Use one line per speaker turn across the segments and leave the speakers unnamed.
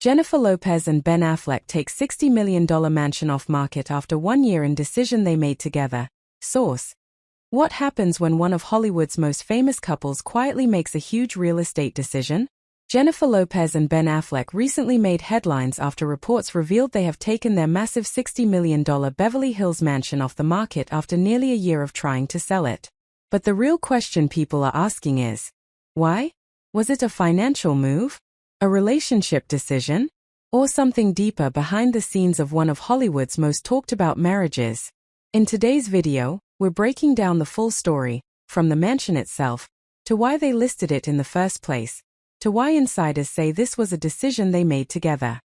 Jennifer Lopez and Ben Affleck take $60 million mansion off market after 1 year in decision they made together. Source: What happens when one of Hollywood's most famous couples quietly makes a huge real estate decision? Jennifer Lopez and Ben Affleck recently made headlines after reports revealed they have taken their massive $60 million Beverly Hills mansion off the market after nearly a year of trying to sell it. But the real question people are asking is, why? Was it a financial move? A relationship decision? Or something deeper behind the scenes of one of Hollywood's most talked about marriages? In today's video, we're breaking down the full story, from the mansion itself, to why they listed it in the first place, to why insiders say this was a decision they made together.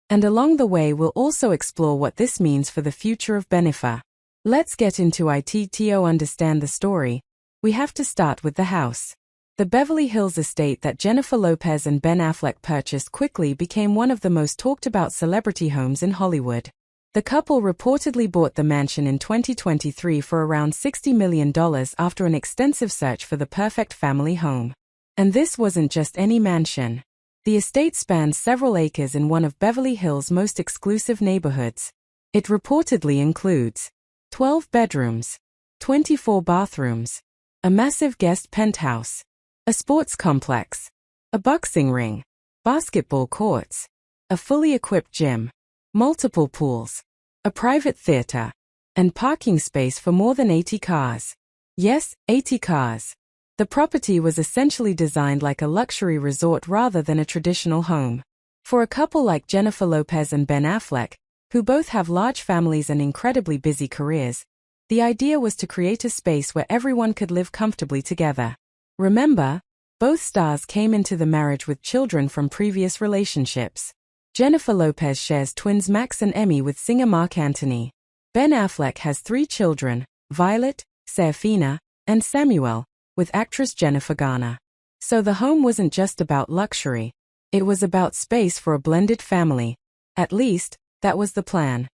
And along the way we'll also explore what this means for the future of Bennifer. Let's get into it to understand the story. We have to start with the house. The Beverly Hills estate that Jennifer Lopez and Ben Affleck purchased quickly became one of the most talked about celebrity homes in Hollywood. The couple reportedly bought the mansion in 2023 for around $60 million after an extensive search for the perfect family home. And this wasn't just any mansion. The estate spans several acres in one of Beverly Hills' most exclusive neighborhoods. It reportedly includes 12 bedrooms, 24 bathrooms, a massive guest penthouse, a sports complex, a boxing ring, basketball courts, a fully equipped gym, multiple pools, a private theater, and parking space for more than 80 cars. Yes, 80 cars. The property was essentially designed like a luxury resort rather than a traditional home. For a couple like Jennifer Lopez and Ben Affleck, who both have large families and incredibly busy careers, the idea was to create a space where everyone could live comfortably together. Remember, both stars came into the marriage with children from previous relationships. Jennifer Lopez shares twins Max and Emmy with singer Marc Anthony. Ben Affleck has 3 children, Violet, Serafina, and Samuel, with actress Jennifer Garner. So the home wasn't just about luxury. It was about space for a blended family. At least, that was the plan.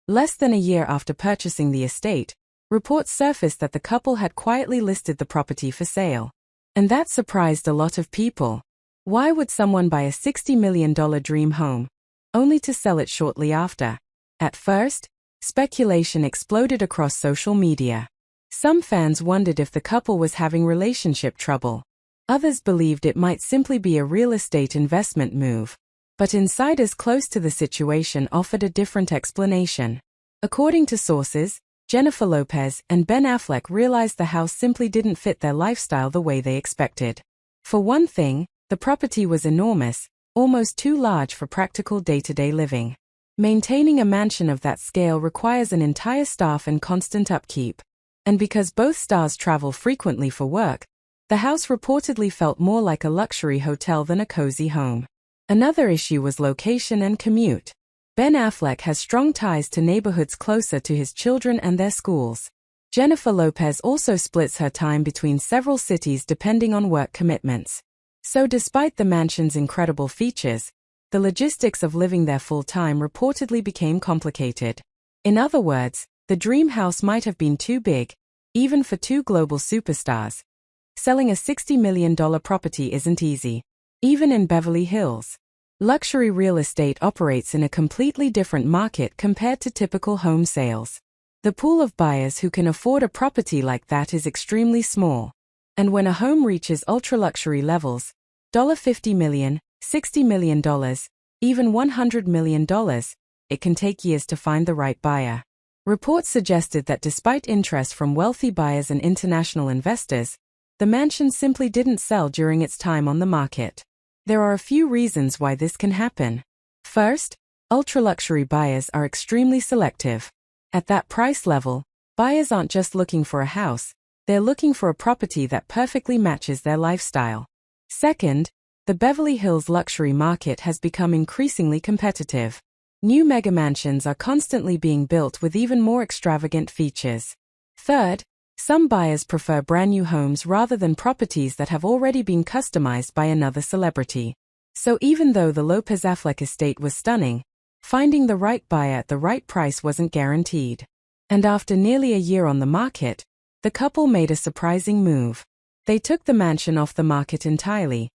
Less than a year after purchasing the estate, reports surfaced that the couple had quietly listed the property for sale. And that surprised a lot of people. Why would someone buy a $60 million dream home, only to sell it shortly after? At first, speculation exploded across social media. Some fans wondered if the couple was having relationship trouble. Others believed it might simply be a real estate investment move. But insiders close to the situation offered a different explanation. According to sources, Jennifer Lopez and Ben Affleck realized the house simply didn't fit their lifestyle the way they expected. For one thing, the property was enormous, almost too large for practical day-to-day living. Maintaining a mansion of that scale requires an entire staff and constant upkeep. And because both stars travel frequently for work, the house reportedly felt more like a luxury hotel than a cozy home. Another issue was location and commute. Ben Affleck has strong ties to neighborhoods closer to his children and their schools. Jennifer Lopez also splits her time between several cities depending on work commitments. So despite the mansion's incredible features, the logistics of living there full-time reportedly became complicated. In other words, the dream house might have been too big, even for 2 global superstars. Selling a $60 million property isn't easy, even in Beverly Hills. Luxury real estate operates in a completely different market compared to typical home sales. The pool of buyers who can afford a property like that is extremely small. And when a home reaches ultra-luxury levels, $50 million, $60 million, even $100 million, it can take years to find the right buyer. Reports suggested that despite interest from wealthy buyers and international investors, the mansion simply didn't sell during its time on the market. There are a few reasons why this can happen. First, ultra-luxury buyers are extremely selective. At that price level, buyers aren't just looking for a house, they're looking for a property that perfectly matches their lifestyle. Second, the Beverly Hills luxury market has become increasingly competitive. New megamansions are constantly being built with even more extravagant features. Third, some buyers prefer brand new homes rather than properties that have already been customized by another celebrity. So even though the Lopez-Affleck estate was stunning, finding the right buyer at the right price wasn't guaranteed. And after nearly a year on the market, the couple made a surprising move. They took the mansion off the market entirely.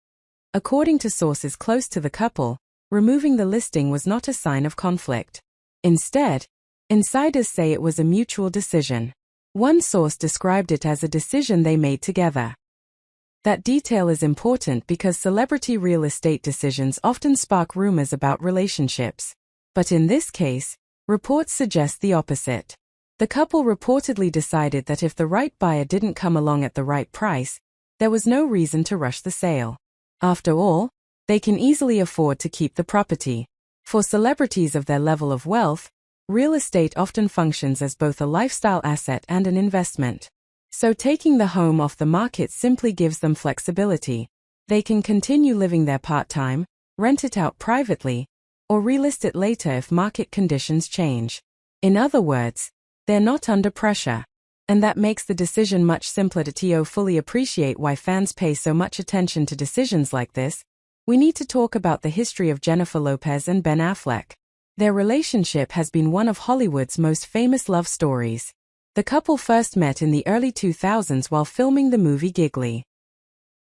According to sources close to the couple, removing the listing was not a sign of conflict. Instead, insiders say it was a mutual decision. One source described it as a decision they made together. That detail is important because celebrity real estate decisions often spark rumors about relationships. But in this case, reports suggest the opposite. The couple reportedly decided that if the right buyer didn't come along at the right price, there was no reason to rush the sale. After all, they can easily afford to keep the property. For celebrities of their level of wealth, real estate often functions as both a lifestyle asset and an investment. So taking the home off the market simply gives them flexibility. They can continue living there part-time, rent it out privately, or relist it later if market conditions change. In other words, they're not under pressure. And that makes the decision much simpler. To fully appreciate why fans pay so much attention to decisions like this, we need to talk about the history of Jennifer Lopez and Ben Affleck. Their relationship has been one of Hollywood's most famous love stories. The couple first met in the early 2000s while filming the movie Giggly.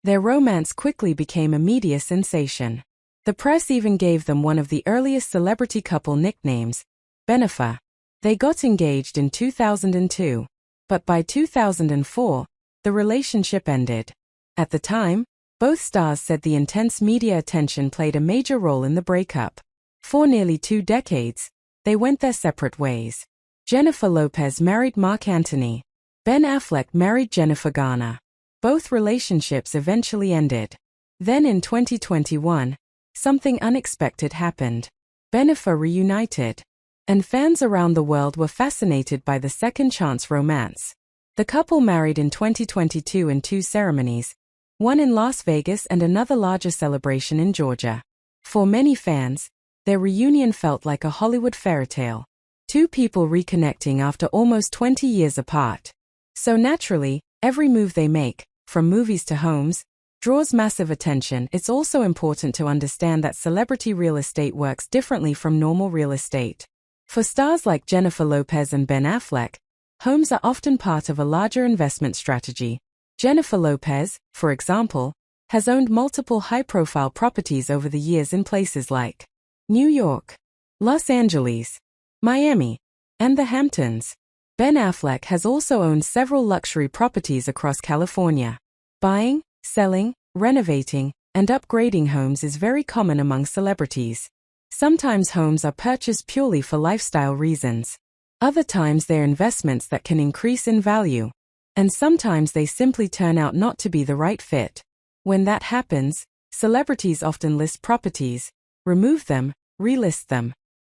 Their romance quickly became a media sensation. The press even gave them one of the earliest celebrity couple nicknames, Benifer. They got engaged in 2002. But by 2004, the relationship ended. At the time, both stars said the intense media attention played a major role in the breakup. For nearly 2 decades, they went their separate ways. Jennifer Lopez married Marc Anthony. Ben Affleck married Jennifer Garner. Both relationships eventually ended. Then in 2021, something unexpected happened. Benifer reunited. And fans around the world were fascinated by the second-chance romance. The couple married in 2022 in 2 ceremonies, one in Las Vegas and another larger celebration in Georgia. For many fans, their reunion felt like a Hollywood fairytale. 2 people reconnecting after almost 20 years apart. So naturally, every move they make, from movies to homes, draws massive attention. It's also important to understand that celebrity real estate works differently from normal real estate. For stars like Jennifer Lopez and Ben Affleck, homes are often part of a larger investment strategy. Jennifer Lopez, for example, has owned multiple high-profile properties over the years in places like New York, Los Angeles, Miami, and the Hamptons. Ben Affleck has also owned several luxury properties across California. Buying, selling, renovating, and upgrading homes is very common among celebrities. Sometimes homes are purchased purely for lifestyle reasons. Other times they're investments that can increase in value. And sometimes they simply turn out not to be the right fit. When that happens, celebrities often list properties, remove them, relist them,